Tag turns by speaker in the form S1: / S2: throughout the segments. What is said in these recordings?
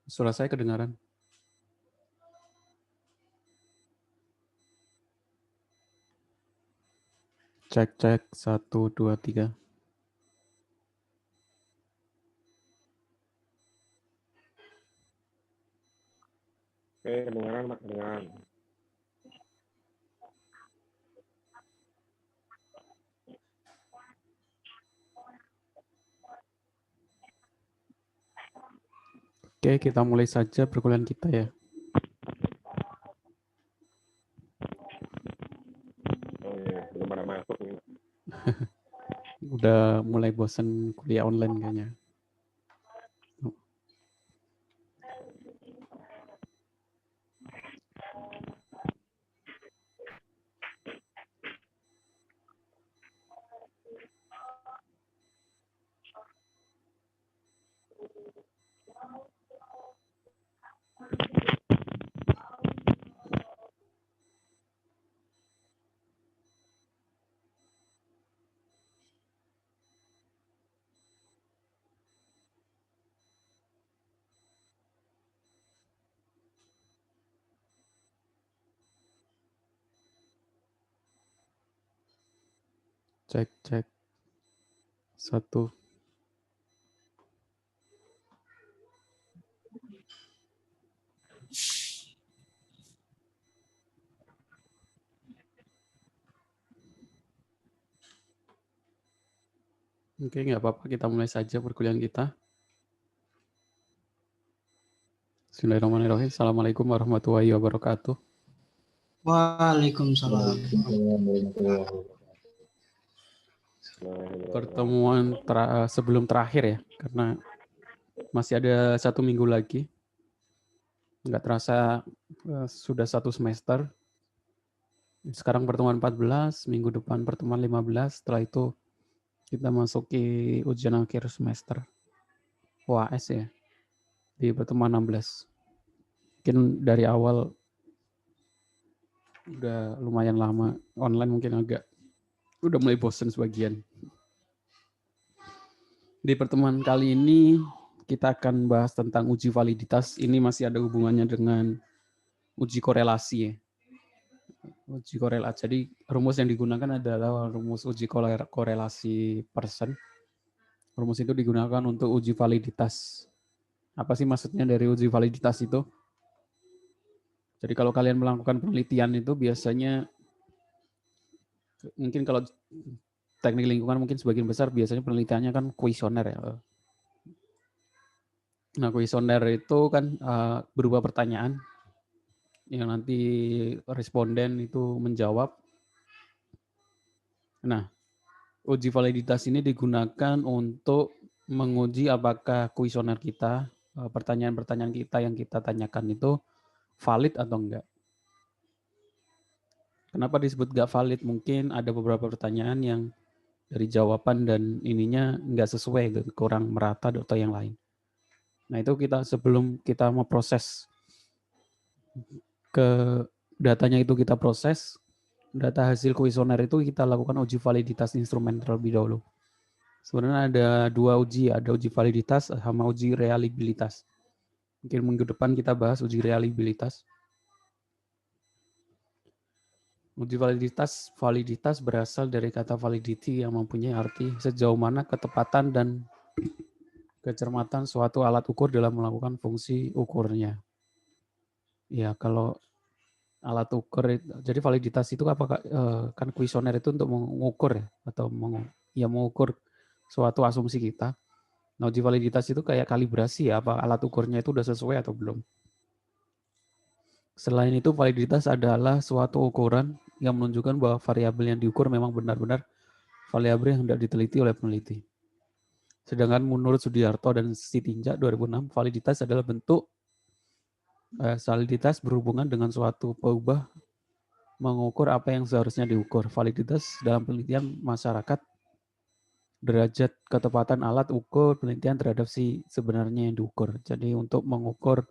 S1: Suara saya kedengaran? Cek, cek. 1, 2, 3.
S2: Oke, kedengaran, Mak. Kedengaran.
S1: Oke, kita mulai saja perkuliahan kita ya.
S2: Oh iya, belum pada masuk nih.
S1: Udah mulai bosan kuliah online kayaknya. Cek, cek. 1. Oke, nggak apa-apa. Kita mulai saja perkuliahan kita. Bismillahirrahmanirrahim. Assalamualaikum warahmatullahi wabarakatuh.
S3: Waalaikumsalam.
S1: Pertemuan sebelum terakhir ya, karena masih ada 1 minggu lagi. Nggak terasa sudah 1 semester. Sekarang pertemuan 14, minggu depan pertemuan 15. Setelah itu kita masuki ujian akhir semester UAS ya, di pertemuan 16. Mungkin dari awal udah lumayan lama online, mungkin udah mulai bosen sebagian. Di pertemuan kali ini kita akan bahas tentang uji validitas. Ini masih ada hubungannya dengan uji korelasi ya. Uji korelasi. Jadi rumus yang digunakan adalah rumus uji korelasi person. Rumus itu digunakan untuk uji validitas. Apa sih maksudnya dari uji validitas itu? Jadi kalau kalian melakukan penelitian itu biasanya, mungkin kalau teknik lingkungan mungkin sebagian besar biasanya penelitiannya kan kuesioner ya. Nah, kuesioner itu kan berupa pertanyaan yang nanti responden itu menjawab. Nah, uji validitas ini digunakan untuk menguji apakah kuesioner kita, pertanyaan-pertanyaan kita yang kita tanyakan itu valid atau enggak. Kenapa disebut enggak valid? Mungkin ada beberapa pertanyaan yang dari jawaban dan ininya enggak sesuai, kurang merata atau yang lain. Nah, itu sebelum kita mau proses ke datanya itu kita proses, data hasil kuesioner itu kita lakukan uji validitas instrumen terlebih dahulu. Sebenarnya ada 2 uji, ada uji validitas sama uji reliabilitas. Mungkin minggu depan kita bahas uji reliabilitas. Uji validitas berasal dari kata validity yang mempunyai arti sejauh mana ketepatan dan kecermatan suatu alat ukur dalam melakukan fungsi ukurnya. Ya, kalau alat ukur, jadi validitas itu apakah kan kuesioner itu untuk mengukur ya, atau mengukur suatu asumsi kita. Nah, uji validitas itu kayak kalibrasi ya, apa alat ukurnya itu udah sesuai atau belum. Selain itu, validitas adalah suatu ukuran yang menunjukkan bahwa variabel yang diukur memang benar-benar variabel yang hendak diteliti oleh peneliti. Sedangkan menurut Sudiarto dan Sitinjak 2006, validitas adalah bentuk validitas berhubungan dengan suatu peubah mengukur apa yang seharusnya diukur. Validitas dalam penelitian masyarakat derajat ketepatan alat ukur penelitian terhadap si sebenarnya yang diukur. Jadi untuk mengukur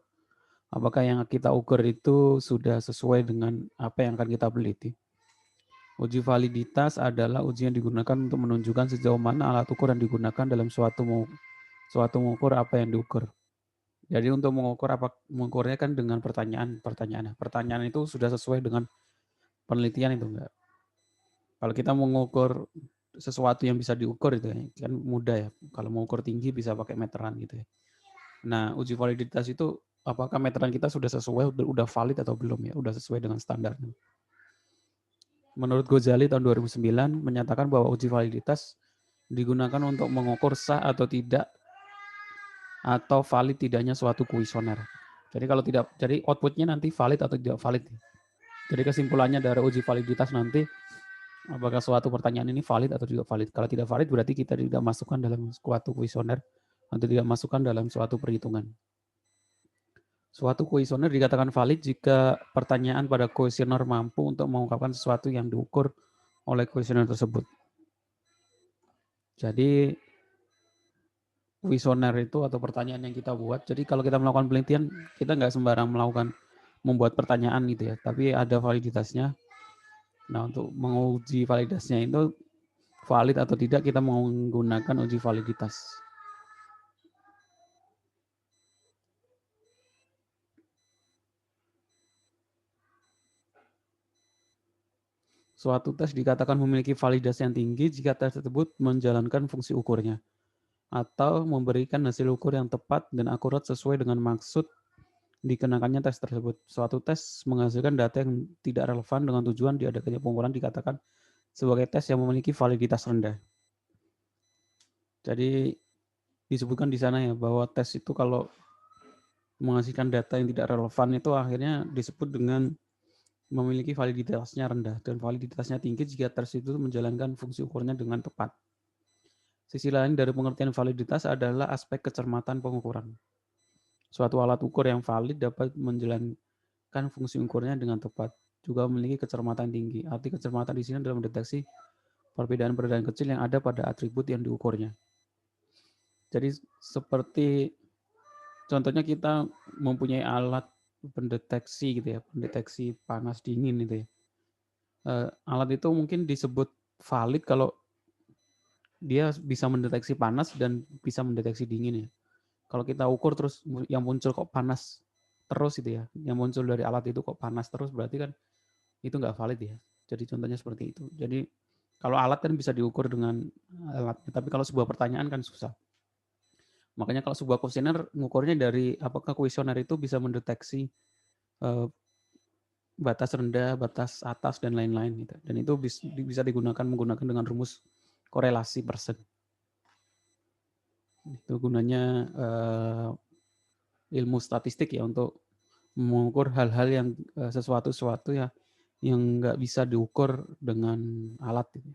S1: apakah yang kita ukur itu sudah sesuai dengan apa yang akan kita teliti. Uji validitas adalah uji yang digunakan untuk menunjukkan sejauh mana alat ukur yang digunakan dalam suatu mengukur apa yang diukur. Jadi untuk mengukurnya kan dengan pertanyaan. Pertanyaan itu sudah sesuai dengan penelitian itu enggak. Kalau kita mengukur sesuatu yang bisa diukur itu kan mudah ya. Kalau mengukur tinggi bisa pakai meteran gitu ya. Nah, uji validitas itu apakah meteran kita sudah sesuai, udah valid atau belum ya, udah sesuai dengan standar. Menurut Ghazali tahun 2009 menyatakan bahwa uji validitas digunakan untuk mengukur sah atau tidak atau valid tidaknya suatu kuesioner. Jadi kalau tidak, jadi outputnya nanti valid atau tidak valid. Jadi kesimpulannya dari uji validitas nanti apakah suatu pertanyaan ini valid atau tidak valid. Kalau tidak valid berarti kita tidak masukkan dalam suatu kuesioner atau tidak masukkan dalam suatu perhitungan. Suatu kuesioner dikatakan valid jika pertanyaan pada kuesioner mampu untuk mengungkapkan sesuatu yang diukur oleh kuesioner tersebut. Jadi kuesioner itu atau pertanyaan yang kita buat. Jadi kalau kita melakukan penelitian, kita nggak sembarang membuat pertanyaan gitu ya, tapi ada validitasnya. Nah, untuk menguji validitasnya itu valid atau tidak, kita menggunakan uji validitas. Suatu tes dikatakan memiliki validasi yang tinggi jika tes tersebut menjalankan fungsi ukurnya atau memberikan hasil ukur yang tepat dan akurat sesuai dengan maksud dikenakannya tes tersebut. Suatu tes menghasilkan data yang tidak relevan dengan tujuan diadakannya pengukuran dikatakan sebagai tes yang memiliki validitas rendah. Jadi disebutkan di sana ya bahwa tes itu kalau menghasilkan data yang tidak relevan itu akhirnya disebut dengan memiliki validitasnya rendah dan validitasnya tinggi jika tes itu menjalankan fungsi ukurnya dengan tepat. Sisi lain dari pengertian validitas adalah aspek kecermatan pengukuran. Suatu alat ukur yang valid dapat menjalankan fungsi ukurnya dengan tepat, juga memiliki kecermatan tinggi. Arti kecermatan di sini adalah mendeteksi perbedaan-perbedaan kecil yang ada pada atribut yang diukurnya. Jadi seperti contohnya kita mempunyai alat pendeteksi gitu ya, pendeteksi panas dingin itu ya. Alat itu mungkin disebut valid kalau dia bisa mendeteksi panas dan bisa mendeteksi dingin ya. Kalau kita ukur terus yang muncul kok panas terus itu ya, yang muncul dari alat itu kok panas terus berarti kan itu nggak valid ya. Jadi contohnya seperti itu. Jadi kalau alat kan bisa diukur dengan alat, tapi kalau sebuah pertanyaan kan susah. Makanya kalau sebuah kuesioner ngukurnya dari apakah kuesioner itu bisa mendeteksi batas rendah, batas atas dan lain-lain gitu. Dan itu bisa digunakan menggunakan dengan rumus korelasi persen. Itu gunanya ilmu statistik ya untuk mengukur hal-hal yang sesuatu ya yang nggak bisa diukur dengan alat. Gitu.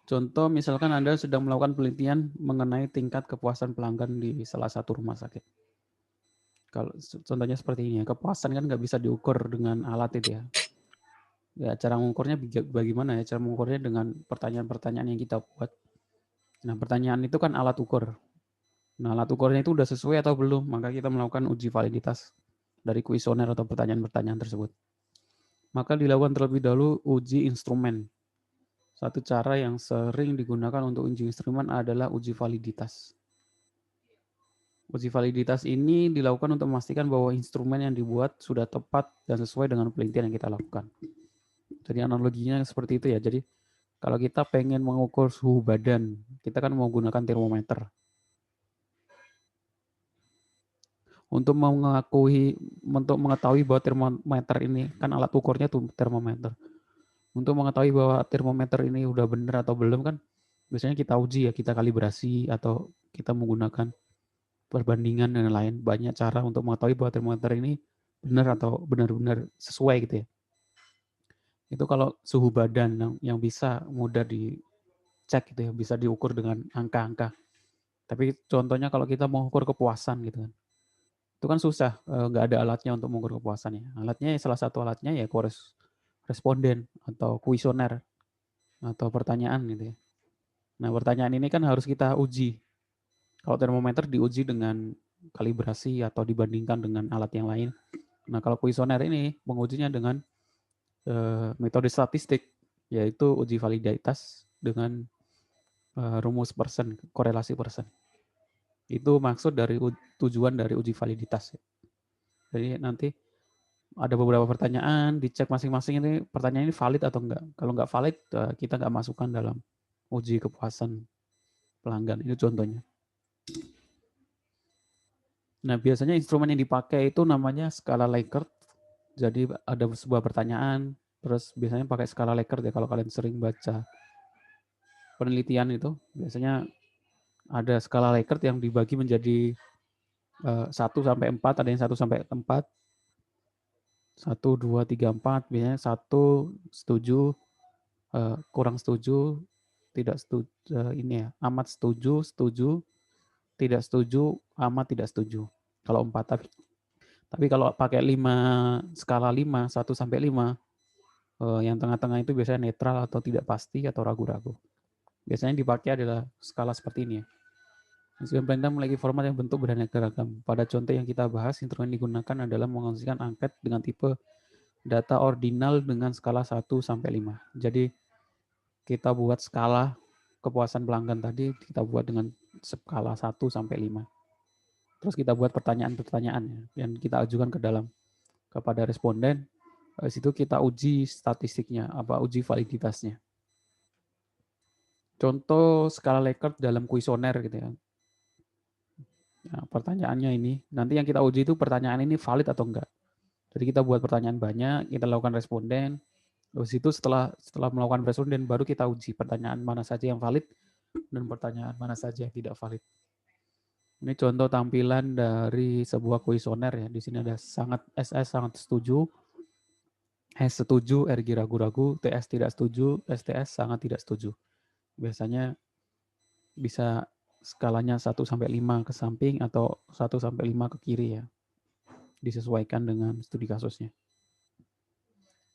S1: Contoh misalkan Anda sedang melakukan penelitian mengenai tingkat kepuasan pelanggan di salah satu rumah sakit. Kalau contohnya seperti ini ya, kepuasan kan nggak bisa diukur dengan alat itu ya. Ya cara mengukurnya bagaimana ya? Cara mengukurnya dengan pertanyaan-pertanyaan yang kita buat. Nah pertanyaan itu kan alat ukur. Nah alat ukurnya itu udah sesuai atau belum? Maka kita melakukan uji validitas dari kuesioner atau pertanyaan-pertanyaan tersebut. Maka dilakukan terlebih dahulu uji instrumen. Satu cara yang sering digunakan untuk uji instrumen adalah uji validitas. Uji validitas ini dilakukan untuk memastikan bahwa instrumen yang dibuat sudah tepat dan sesuai dengan penelitian yang kita lakukan. Jadi analoginya seperti itu ya. Jadi kalau kita pengen mengukur suhu badan, kita kan menggunakan termometer. Untuk mengetahui bahwa termometer ini kan alat ukurnya tuh termometer. Untuk mengetahui bahwa termometer ini udah benar atau belum kan biasanya kita uji ya, kita kalibrasi atau kita menggunakan perbandingan dan lain. Banyak cara untuk mengetahui bahwa termometer ini benar atau benar-benar sesuai gitu ya. Itu kalau suhu badan yang bisa mudah dicek gitu ya, bisa diukur dengan angka-angka. Tapi contohnya kalau kita mau ukur kepuasan gitu kan, itu kan susah, nggak ada alatnya untuk mengukur kepuasannya. Alatnya salah satu alatnya ya responden atau kuesioner atau pertanyaan gitu ya. Nah pertanyaan ini kan harus kita uji. Kalau termometer diuji dengan kalibrasi atau dibandingkan dengan alat yang lain. Nah kalau kuesioner ini mengujinya dengan metode statistik, yaitu uji validitas dengan rumus persen, korelasi persen. Itu maksud dari tujuan dari uji validitas. Jadi nanti ada beberapa pertanyaan, dicek masing-masing ini pertanyaan ini valid atau enggak. Kalau enggak valid, kita enggak masukkan dalam uji kepuasan pelanggan. Ini contohnya. Nah, biasanya instrumen yang dipakai itu namanya skala Likert. Jadi ada sebuah pertanyaan, terus biasanya pakai skala Likert ya kalau kalian sering baca penelitian itu, biasanya ada skala Likert yang dibagi menjadi 1 sampai 4, ada yang 1 sampai 4. 1, 2, 3, 4, biasanya 1 setuju, kurang setuju, tidak setuju, ini ya, amat setuju, setuju, tidak setuju, amat tidak setuju. Kalau 4, tapi kalau pakai 5, skala 5, 1 sampai 5, yang tengah-tengah itu biasanya netral atau tidak pasti atau ragu-ragu. Biasanya dipakai adalah skala seperti ini ya. Instrumen pelanggan memiliki format yang bentuk beraneka ragam. Pada contoh yang kita bahas, instrumen digunakan adalah menghasilkan angket dengan tipe data ordinal dengan skala 1 sampai 5. Jadi kita buat skala kepuasan pelanggan tadi, kita buat dengan skala 1 sampai 5. Terus kita buat pertanyaan-pertanyaan yang kita ajukan kepada responden. Di situ kita uji statistiknya, uji validitasnya. Contoh skala Likert dalam kuesioner gitu ya. Nah, pertanyaannya ini, nanti yang kita uji itu pertanyaan ini valid atau enggak. Jadi kita buat pertanyaan banyak, kita lakukan responden. Terus itu setelah melakukan responden baru kita uji pertanyaan mana saja yang valid dan pertanyaan mana saja yang tidak valid. Ini contoh tampilan dari sebuah kuesioner ya. Di sini ada SS sangat setuju, S setuju, RG ragu-ragu, TS tidak setuju, STS sangat tidak setuju. Biasanya bisa skalanya 1 sampai 5 ke samping atau 1 sampai 5 ke kiri ya. Disesuaikan dengan studi kasusnya.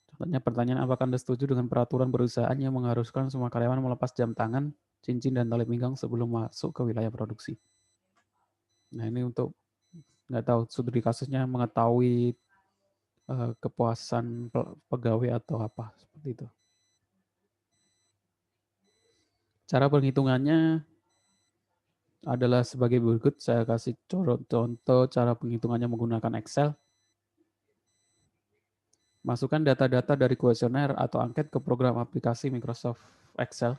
S1: Contohnya pertanyaan, apakah Anda setuju dengan peraturan perusahaan yang mengharuskan semua karyawan melepas jam tangan, cincin, dan tali pinggang sebelum masuk ke wilayah produksi? Nah, ini untuk nggak tahu studi kasusnya mengetahui kepuasan pegawai atau apa seperti itu. Cara penghitungannya adalah sebagai berikut. Saya kasih contoh cara penghitungannya menggunakan Excel. Masukkan data-data dari kuesioner atau angket ke program aplikasi Microsoft Excel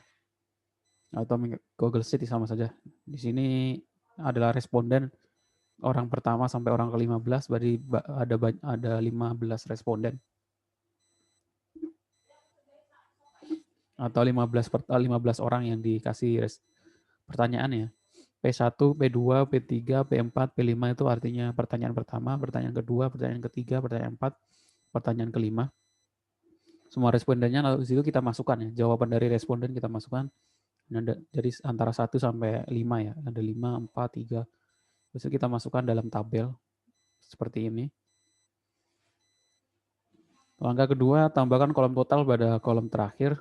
S1: atau Google Sheet sama saja. Di sini adalah responden orang pertama sampai orang ke-15, berarti ada 15 responden. Atau 15 orang yang dikasih pertanyaan ya. P1, P2, P3, P4, P5 itu artinya pertanyaan pertama, pertanyaan kedua, pertanyaan ketiga, pertanyaan 4, pertanyaan kelima. Semua respondennya lalu di situ kita masukkan ya. Jawaban dari responden kita masukkan. Jadi antara 1 sampai 5 ya. Ada 5, 4, 3. Terus kita masukkan dalam tabel seperti ini. Langkah kedua, tambahkan kolom total pada kolom terakhir.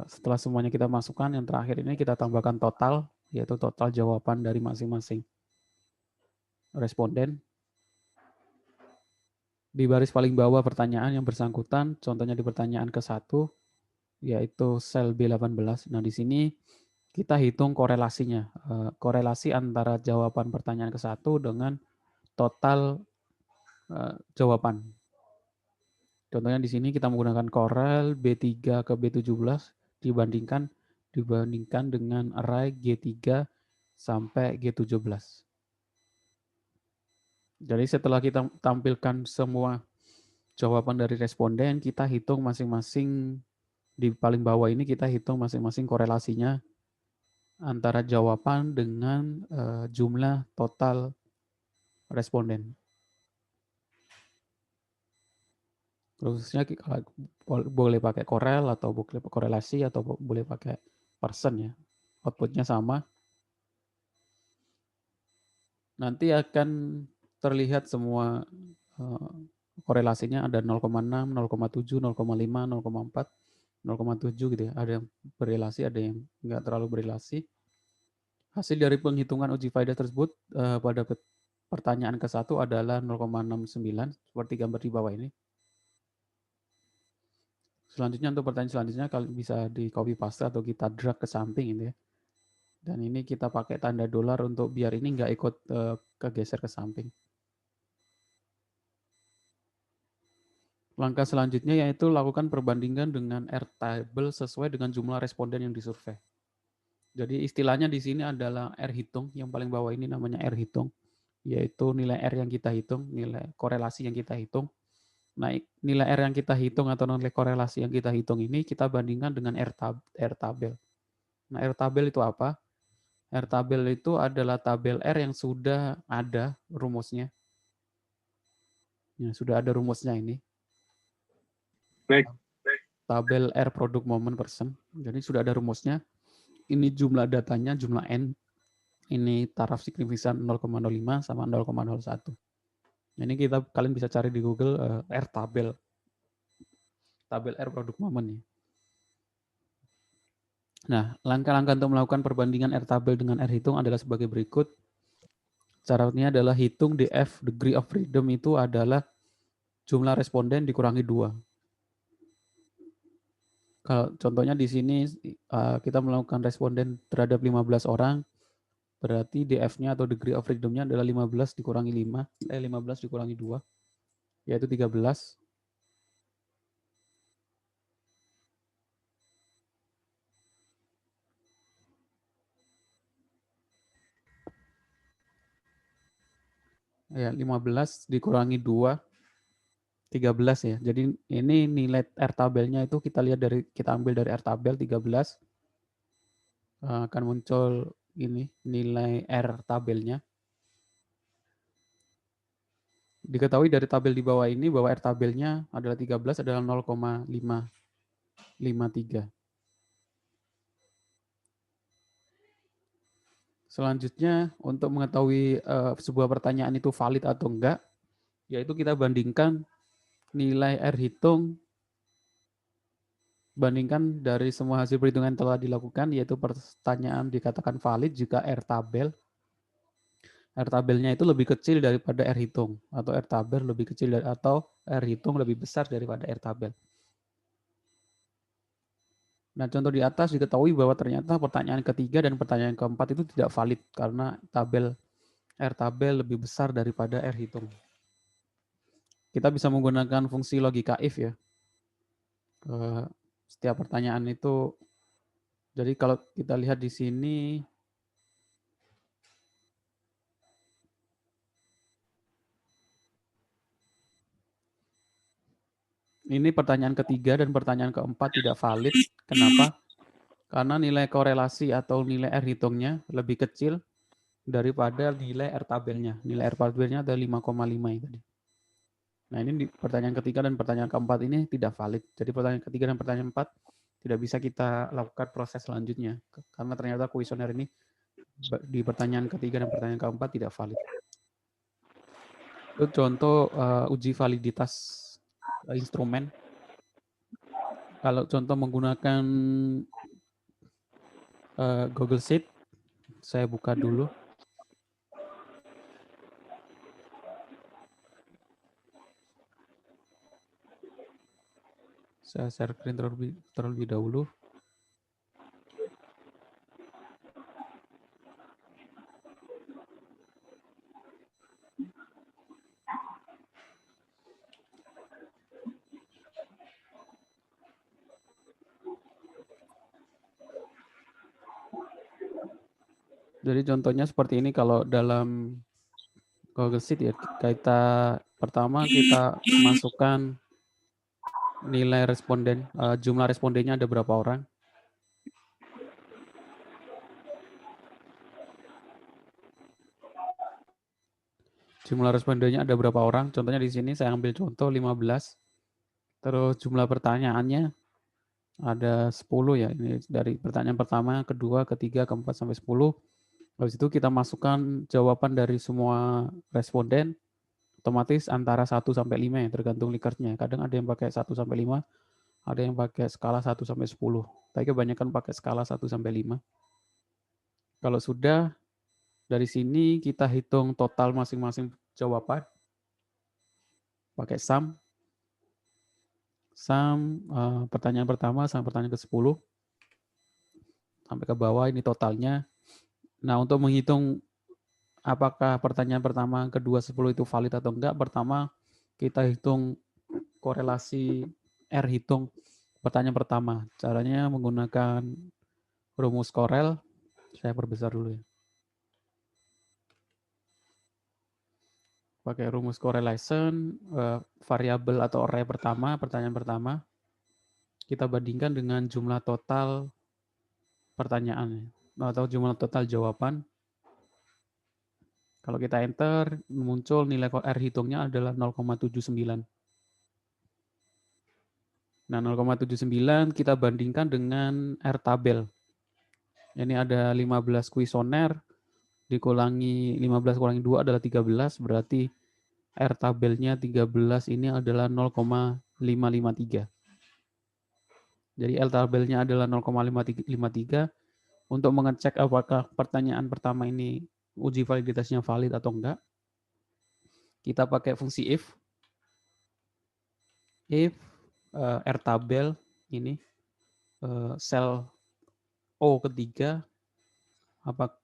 S1: Setelah semuanya kita masukkan, yang terakhir ini kita tambahkan total, yaitu total jawaban dari masing-masing responden. Di baris paling bawah pertanyaan yang bersangkutan, contohnya di pertanyaan ke-1, yaitu sel B18. Nah, di sini kita hitung korelasinya. Korelasi antara jawaban pertanyaan ke-1 dengan total jawaban. Contohnya di sini kita menggunakan Corel B3 ke B17 dibandingkan dengan array G3 sampai G17. Jadi setelah kita tampilkan semua jawaban dari responden, kita hitung masing-masing di paling bawah ini kita hitung masing-masing korelasinya antara jawaban dengan jumlah total responden. Khususnya boleh pakai Corel atau boleh korelasi atau boleh pakai person ya. Outputnya sama. Nanti akan terlihat semua korelasinya ada 0,6, 0,7, 0,5, 0,4, 0,7 gitu ya. Ada yang berrelasi, ada yang nggak terlalu berrelasi. Hasil dari penghitungan uji faedah tersebut pada pertanyaan ke-1 adalah 0,69 seperti gambar di bawah ini. Selanjutnya untuk pertanyaan selanjutnya kalian bisa di copy paste atau kita drag ke samping ini ya. Dan ini kita pakai tanda dolar untuk biar ini nggak ikut kegeser ke samping. Langkah selanjutnya yaitu lakukan perbandingan dengan R-table sesuai dengan jumlah responden yang disurvei. Jadi istilahnya di sini adalah R hitung, yang paling bawah ini namanya R hitung, yaitu nilai R yang kita hitung, nilai korelasi yang kita hitung. Nah, nilai R yang kita hitung atau nilai korelasi yang kita hitung ini kita bandingkan dengan R-tabel. Nah, R-tabel itu apa? R-tabel itu adalah tabel R yang sudah ada rumusnya. Ya, sudah ada rumusnya ini.
S2: Baik.
S1: Tabel R produk moment persen. Jadi sudah ada rumusnya. Ini jumlah datanya, jumlah N. Ini taraf signifikan 0,05 sama 0,01. Ini kalian bisa cari di Google R tabel. Tabel R produk moment ya. Nah, langkah-langkah untuk melakukan perbandingan R tabel dengan R hitung adalah sebagai berikut. Caranya adalah hitung DF, degree of freedom itu adalah jumlah responden dikurangi 2. Kalau contohnya di sini kita melakukan responden terhadap 15 orang, berarti DF-nya atau degree of freedom-nya adalah 15 dikurangi 15 dikurangi 2, yaitu 13. Ya, 15 dikurangi 2, 13 ya. Jadi ini nilai R tabelnya itu kita ambil dari R tabel 13. Akan muncul ini nilai R tabelnya. Diketahui dari tabel di bawah ini bahwa R tabelnya adalah 13 adalah 0,553. Selanjutnya untuk mengetahui sebuah pertanyaan itu valid atau enggak, yaitu kita bandingkan nilai R hitung bandingkan dari semua hasil perhitungan yang telah dilakukan, yaitu pertanyaan dikatakan valid jika R tabelnya itu lebih kecil daripada R hitung, atau R tabel lebih kecil atau R hitung lebih besar daripada R tabel. Nah, contoh di atas diketahui bahwa ternyata pertanyaan ketiga dan pertanyaan keempat itu tidak valid karena R tabel lebih besar daripada R hitung. Kita bisa menggunakan fungsi logika if ya. Setiap pertanyaan itu, jadi kalau kita lihat di sini, ini pertanyaan ketiga dan pertanyaan keempat tidak valid. Kenapa? Karena nilai korelasi atau nilai R hitungnya lebih kecil daripada nilai R tabelnya. Nilai R tabelnya ada 5,5 tadi. Nah, ini di pertanyaan ketiga dan pertanyaan keempat ini tidak valid. Jadi pertanyaan ketiga dan pertanyaan keempat tidak bisa kita lakukan proses selanjutnya. Karena ternyata kuesioner ini di pertanyaan ketiga dan pertanyaan keempat tidak valid. Itu contoh uji validitas instrumen. Kalau contoh menggunakan Google Sheet, saya buka dulu. Saya share screen terlebih dahulu. Jadi contohnya seperti ini kalau dalam Google Sheet ya, pertama kita masukkan nilai responden, jumlah respondennya ada berapa orang. Jumlah respondennya ada berapa orang? Contohnya di sini saya ambil contoh 15. Terus jumlah pertanyaannya ada 10 ya. Ini dari pertanyaan pertama, kedua, ketiga, keempat sampai 10. Habis itu kita masukkan jawaban dari semua responden, otomatis antara 1 sampai 5 ya, tergantung Likert-nya. Kadang ada yang pakai 1 sampai 5, ada yang pakai skala 1 sampai 10. Tapi kebanyakan pakai skala 1 sampai 5. Kalau sudah, dari sini kita hitung total masing-masing jawaban. Pakai sum. Pertanyaan pertama sampai pertanyaan ke-10. Sampai ke bawah ini totalnya. Nah, untuk menghitung apakah pertanyaan pertama, kedua, 10 itu valid atau enggak, pertama kita hitung korelasi R hitung pertanyaan pertama. Caranya menggunakan rumus Corel. Saya perbesar dulu ya. Pakai rumus correlation, variabel atau array pertama, pertanyaan pertama, kita bandingkan dengan jumlah total pertanyaan atau jumlah total jawaban. Kalau kita enter, muncul nilai R hitungnya adalah 0,79. Nah, 0,79 kita bandingkan dengan R tabel. Ini ada 15 kuesioner, dikurangi 15 kurangi 2 adalah 13, berarti R tabelnya 13 ini adalah 0,553. Jadi L tabelnya adalah 0,553. Untuk mengecek apakah pertanyaan pertama ini uji validitasnya valid atau enggak, kita pakai fungsi if. If R tabel ini sel O ketiga,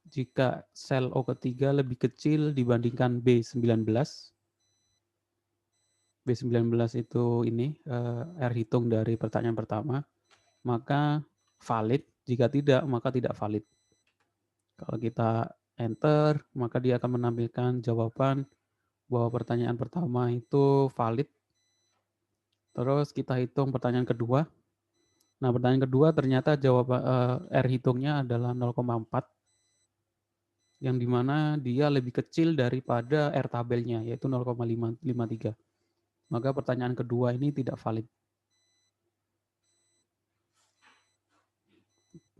S1: jika sel O ketiga lebih kecil dibandingkan B19, B19 itu ini R hitung dari pertanyaan pertama, maka valid. Jika tidak, maka tidak valid. Kalau kita enter, maka dia akan menampilkan jawaban bahwa pertanyaan pertama itu valid. Terus kita hitung pertanyaan kedua. Nah, pertanyaan kedua ternyata jawaban R hitungnya adalah 0,4, yang dimana dia lebih kecil daripada R tabelnya, yaitu 0,553. Maka pertanyaan kedua ini tidak valid.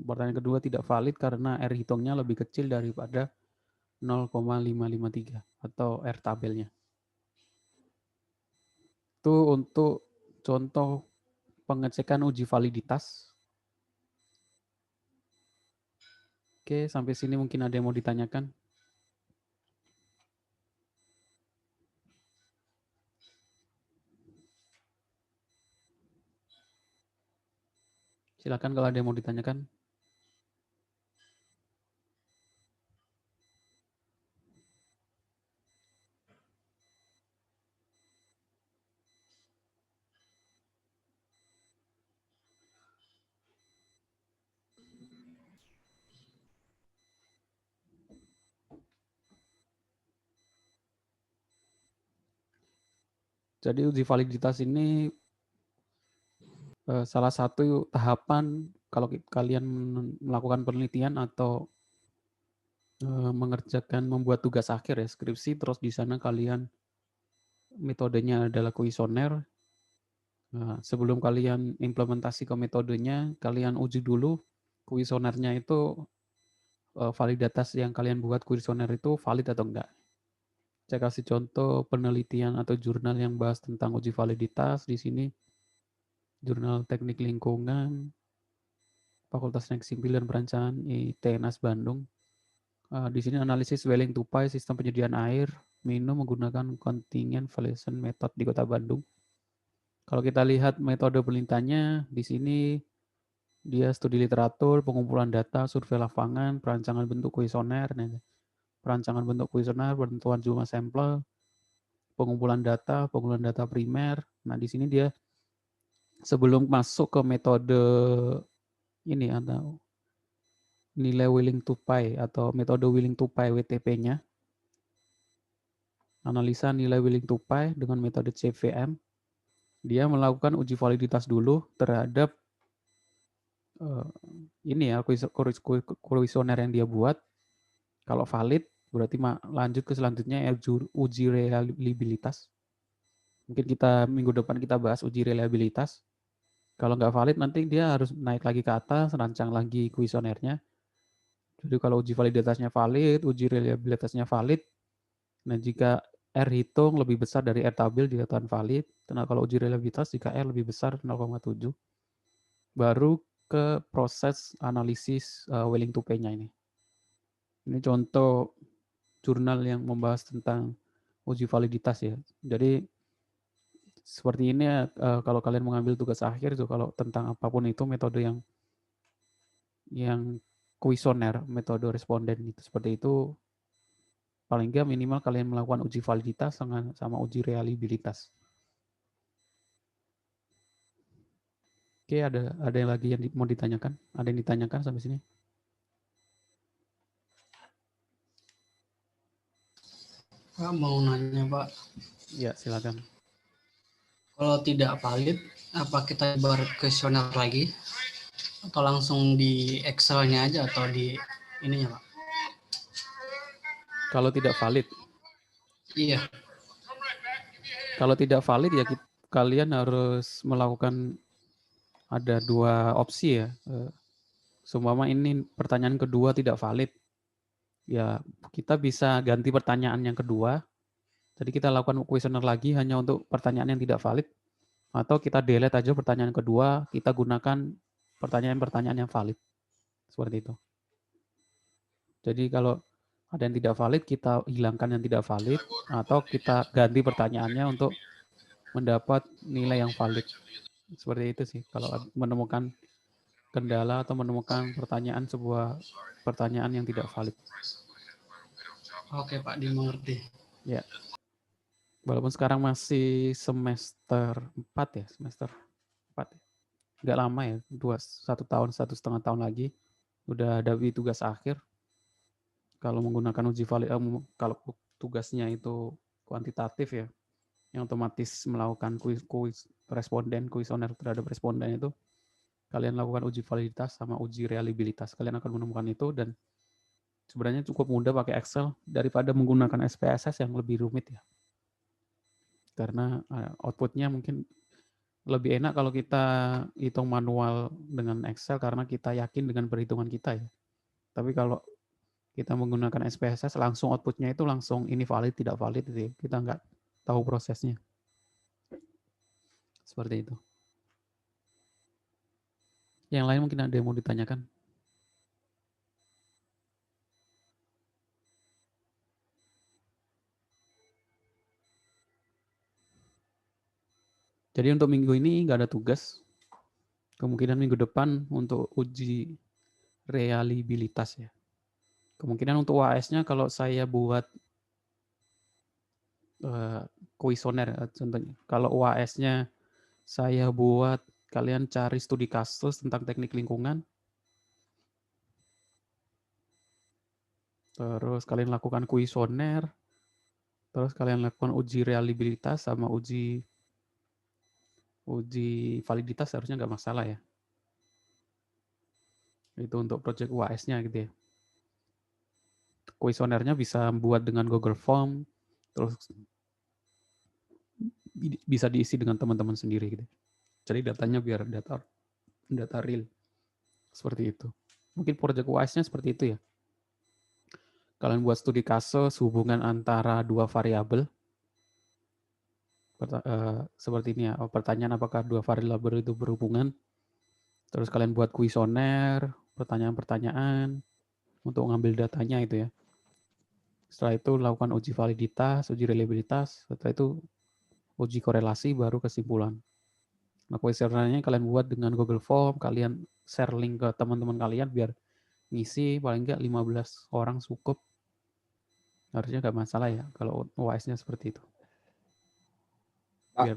S1: Pertanyaan kedua tidak valid karena R hitungnya lebih kecil daripada 0,553 atau R tabelnya. Itu untuk contoh pengecekan uji validitas. Oke, sampai sini mungkin ada yang mau ditanyakan. Silakan kalau ada yang mau ditanyakan. Jadi uji validitas ini salah satu tahapan kalau kalian melakukan penelitian atau mengerjakan membuat tugas akhir ya, skripsi, terus di sana kalian metodenya adalah kuesioner. Nah, sebelum kalian implementasi ke metodenya, kalian uji dulu kuesionernya itu validitas yang kalian buat kuesioner itu valid atau enggak. Saya kasih contoh penelitian atau jurnal yang bahas tentang uji validitas di sini. Jurnal Teknik Lingkungan, Fakultas Teknik Sipil dan Perancangan ITNAS Bandung. Di sini analisis welling tupai sistem penyediaan air minum menggunakan kontingen validation method di Kota Bandung. Kalau kita lihat metode penelitiannya, di sini dia studi literatur, pengumpulan data, survei lapangan, perancangan bentuk kuesioner, perancangan bentuk kuesioner, penentuan jumlah sampel, pengumpulan data primer. Nah, di sini dia sebelum masuk ke metode ini atau nilai willing to pay atau metode willing to pay WTP-nya, analisa nilai willing to pay dengan metode CVM, dia melakukan uji validitas dulu terhadap ini ya kuesioner yang dia buat. Kalau valid, berarti lanjut ke selanjutnya ya uji reliabilitas. Mungkin kita minggu depan kita bahas uji reliabilitas. Kalau nggak valid, nanti dia harus naik lagi ke atas, rancang lagi kuesionernya. Jadi kalau uji validitasnya valid, uji reliabilitasnya valid. Nah, jika R hitung lebih besar dari R tabel dikatakan valid. Nah, kalau uji reliabilitas jika R lebih besar 0,7, baru ke proses analisis willing to pay-nya ini. Ini contoh jurnal yang membahas tentang uji validitas ya. Jadi seperti ini ya, kalau kalian mengambil tugas akhir itu kalau tentang apapun itu metode yang kuesioner, metode responden itu seperti itu, paling nggak minimal kalian melakukan uji validitas sama uji reliabilitas. Oke, ada yang lagi yang mau ditanyakan? Ada yang ditanyakan sampai sini?
S3: Pak, mau nanya Pak,
S1: Ya, silakan.
S3: kalau tidak valid, apa kita berkuesioner lagi? Atau langsung di Excel-nya aja atau di ininya Pak?
S1: Kalau tidak valid?
S3: Iya.
S1: Kalau tidak valid ya kalian harus melakukan, ada 2 opsi ya. Seumpama ini pertanyaan kedua tidak valid, ya kita bisa ganti pertanyaan yang kedua. Jadi kita lakukan kuesioner lagi hanya untuk pertanyaan yang tidak valid, atau kita delete aja pertanyaan kedua, kita gunakan pertanyaan-pertanyaan yang valid. Seperti itu. Jadi kalau ada yang tidak valid, kita hilangkan yang tidak valid, atau kita ganti pertanyaannya untuk mendapat nilai yang valid. Seperti itu sih, kalau menemukan kendala atau menemukan sebuah pertanyaan yang tidak valid.
S3: Oke Pak, dimengerti.
S1: Ya. Walaupun sekarang masih semester 4 ya, semester 4 ya. Nggak lama ya, 1 tahun, 1,5 tahun lagi, udah ada tugas akhir. Kalau menggunakan uji valid, kalau tugasnya itu kuantitatif ya, yang otomatis melakukan kuis responden, kuesioner terhadap responden itu, kalian lakukan uji validitas sama uji reliabilitas. Kalian akan menemukan itu, dan sebenarnya cukup mudah pakai Excel daripada menggunakan SPSS yang lebih rumit ya. Karena outputnya mungkin lebih enak kalau kita hitung manual dengan Excel karena kita yakin dengan perhitungan kita ya. Tapi kalau kita menggunakan SPSS langsung outputnya itu langsung ini valid tidak valid gitu ya. Kita nggak tahu prosesnya. Seperti itu. Yang lain mungkin ada yang mau ditanyakan? Jadi untuk minggu ini nggak ada tugas. Kemungkinan minggu depan untuk uji reliabilitas ya. Kemungkinan untuk UAS-nya kalau saya buat kuesioner contohnya. Kalau UAS-nya saya buat kalian cari studi kasus tentang teknik lingkungan. Terus kalian lakukan kuesioner. Terus kalian lakukan uji reliabilitas sama uji validitas, harusnya nggak masalah ya. Itu untuk project UAS-nya gitu ya. Kuesionernya bisa buat dengan Google Form, terus bisa diisi dengan teman-teman sendiri gitu. Jadi datanya biar data real. Seperti itu. Mungkin project UAS-nya seperti itu ya. Kalian buat studi kasus hubungan antara 2 variabel. Seperti ini ya, pertanyaan apakah 2 variabel itu berhubungan. Terus kalian buat kuesioner, pertanyaan-pertanyaan untuk ngambil datanya itu ya. Setelah itu lakukan uji validitas, uji reliabilitas, setelah itu uji korelasi, baru kesimpulan. Nah, kuesionernya kalian buat dengan Google Form, kalian share link ke teman-teman kalian biar ngisi, paling enggak 15 orang cukup. Harusnya nggak masalah ya kalau UAS-nya seperti itu.
S4: Pak,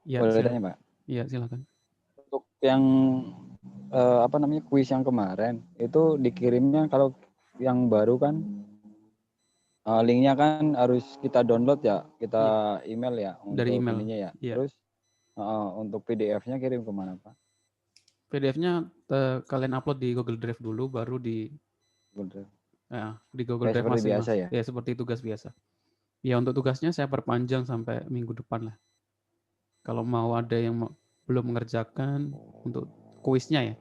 S1: ya,
S4: boleh tanya Pak?
S1: Iya, silakan.
S4: Untuk yang kuis yang kemarin itu dikirimnya kalau yang baru kan linknya kan harus kita download ya, kita email ya untuk
S1: dari email.
S4: ininya ya.
S1: Iya.
S4: Terus untuk PDF-nya kirim kemana Pak?
S1: PDF-nya kalian upload di Google Drive dulu, baru di
S4: Google Drive.
S1: Di Google Drive
S4: seperti biasa ya?
S1: Ya, seperti tugas biasa. Ya, untuk tugasnya saya perpanjang sampai minggu depan lah. Kalau mau ada yang belum mengerjakan untuk kuisnya ya.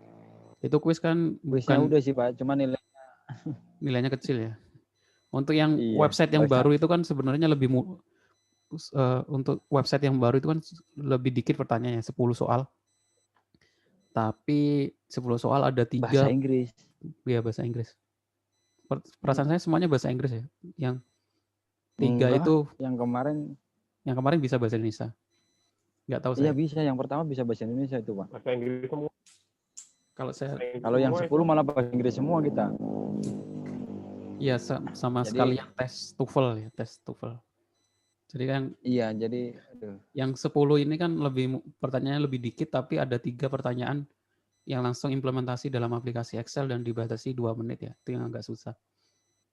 S1: Itu kuis kan
S4: Kuisnya
S1: bukan
S4: udah sih Pak, cuma
S1: nilainya kecil ya. Untuk yang
S4: iya,
S1: website yang baru itu kan sebenarnya lebih untuk website yang baru itu kan lebih dikit pertanyaannya, 10 soal. Tapi 10 soal ada 3
S4: bahasa Inggris.
S1: Ya, bahasa Inggris. Perasaan saya semuanya bahasa Inggris ya. Yang 3 itu
S4: yang kemarin
S1: bisa bahasa Indonesia. Nggak tahu saya.
S4: Iya bisa, yang pertama bisa bahasa Indonesia itu Pak.
S2: Bahasa Inggris semua.
S1: Kalau saya,
S4: Kalau yang 10 malah bahasa Inggris semua kita.
S1: ya sama
S4: Jadi-
S1: sekali yang tes TOEFL ya, tes TOEFL. Jadi kan
S4: Iya, jadi aduh.
S1: yang 10 ini kan pertanyaannya lebih dikit, tapi ada 3 pertanyaan yang langsung implementasi dalam aplikasi Excel dan dibatasi 2 menit ya. Itu yang agak susah.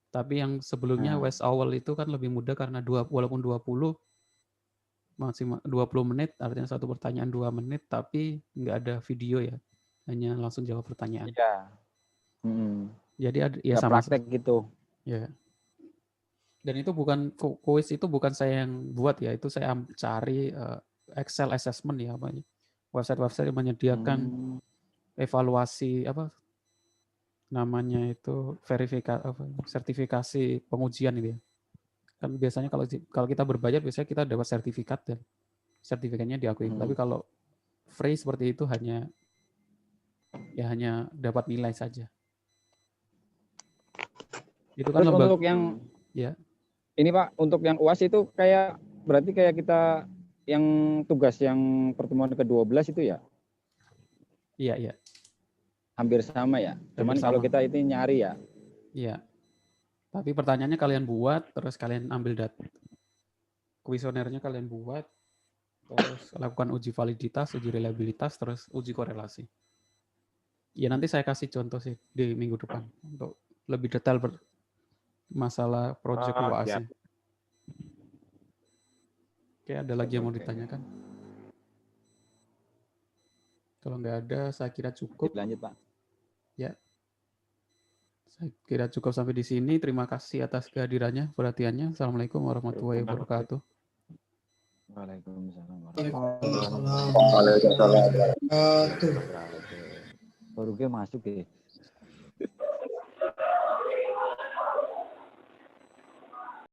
S1: Tapi yang sebelumnya
S4: Nah.
S1: West Owl itu kan lebih mudah karena walaupun 20 maksimal 20 menit, artinya satu pertanyaan 2 menit, tapi nggak ada video ya. Hanya langsung jawab pertanyaan.
S4: Iya.
S1: Jadi ada ya
S4: Ya
S1: sama
S4: praktek gitu.
S1: ya. Dan itu bukan kuis, itu bukan saya yang buat ya, itu saya cari Excel assessment ya, apa website-website yang menyediakan evaluasi apa namanya itu sertifikasi pengujian itu ya. Kan biasanya kalau kita berbayar biasanya kita dapat sertifikat dan sertifikatnya diakui. Tapi kalau free seperti itu hanya dapat nilai saja. Itu kan
S4: Terus untuk yang
S1: ya.
S4: Ini Pak, untuk yang UAS itu berarti kayak kita yang tugas yang pertemuan ke-12 itu ya?
S1: Iya.
S4: Hampir sama ya. Cuman kalau kita itu nyari ya.
S1: Iya. Tapi pertanyaannya kalian buat, terus kalian ambil data. Kuesionernya kalian buat, terus lakukan uji validitas, uji reliabilitas, terus uji korelasi. Ya nanti saya kasih contoh sih di minggu depan untuk lebih detail masalah proyek UAS. Oke, ada lagi yang mau ditanyakan? Kalau nggak ada, saya kira cukup.
S4: Lanjut Pak.
S1: Ya. Saya kira cukup sampai di sini. Terima kasih atas kehadirannya, perhatiannya. Assalamualaikum warahmatullahi wabarakatuh.
S4: Waalaikumsalam.
S3: Waalaikumsalam.
S4: Baru dia masuk ya.